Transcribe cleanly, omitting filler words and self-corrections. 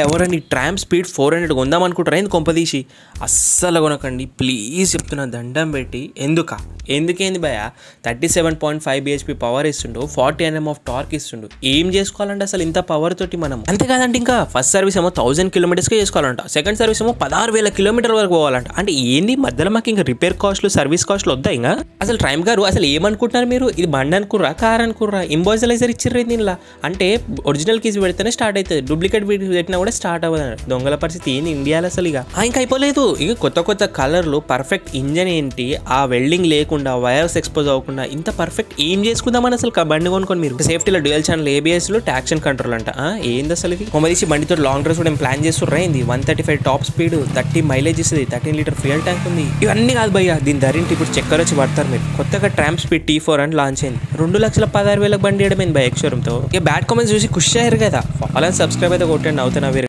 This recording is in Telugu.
ఎవరండి ట్రామ్ స్పీడ్ 400 కొందాం అనుకుంటారా ఏంది కొంపదీసి? అస్సలు కొనకండి ప్లీజ్, చెప్తున్నా దండం పెట్టి. ఎందుకేంది భయ? 37.5 bhp పవర్ ఇస్తుండు, 40 Nm ఆఫ్ టార్క్ ఇస్తుండు. ఏం చేసుకోవాలంటే అసలు ఇంత పవర్ తోటి మనం? అంతేకాదంటే ఇంకా ఫస్ట్ సర్వీస్ ఏమో 1000 కిలోమీటర్స్కే చేసుకోవాలంట, సెకండ్ సర్వీస్ ఏమో 16,000 కిలోమీటర్ వరకు పోవాలంట. అంటే ఏంది మధ్యలో మాకు ఇంకా రిపేర్ కాస్ట్లు సర్వీస్ కాస్ట్లు వద్దా ఇంకా? అసలు ట్రైమ్ గారు అసలు ఏమనుకుంటున్నారు మీరు? ఇది బండి అనుకుర్రా కార్ అనుకుర్రా? ఇంబాయిజలైజర్ ఇచ్చిర్రు దీనిలా. అంటే ఒరిజినల్ కీస్ పెడితేనే స్టార్ట్ అవుతుంది, డూప్లికేట్ పెట్టినా కూడా స్టార్ట్ అవ్వదు. దొంగల పరిస్థితి ఏంది ఇండియాలో అసలు? ఇంకా అయిపోలేదు. ఇక కొత్త కలర్లు, పర్ఫెక్ట్ ఇంజన్ ఏంటి, ఆ వెల్డింగ్ లేకుండా, వైర్స్ ఎక్స్పోజ్ అవ్వకుండా ఇంత పర్ఫెక్ట్ ఏం చేసుకుందామని అసలు బండి కొనుక్కొని మీరు? సేఫ్టీలో డ్యూయల్ ఛానల్ ABS లో ట్రాక్షన్ కంట్రోల్ అంట. ఏంది అసలు ఇది? కొమ్మదీసి బండితో లాంగ్ డ్రైవ్స్ కూడా ప్లాన్ చేస్తుర్రా ఏంది? 135 టాప్ స్పీడ్, 30 మైలేజ్ ఇస్తుంది, 13 లీటర్ ఫ్యూయల్ ట్యాంక్ ఉంది. ఇవన్నీ కాదు భయ్య, దీని ధరింటి ఇప్పుడు చక్కర వచ్చి పడతారు మీరు. కొత్తగా ట్రామ్ స్పీడ్ T4 అని లాంచ్ అయింది. 2,16,000 బండి వేయడమైంది బై ఎక్స్షోరూమ్ తో. ఇక బ్యాడ్ కామెంట్స్ చూసి ఖుషి అయ్యారు కదా. ఫాలో అండ్ సబ్స్క్రైబ్ అయితే కొట్టండి, అవుతున్నా.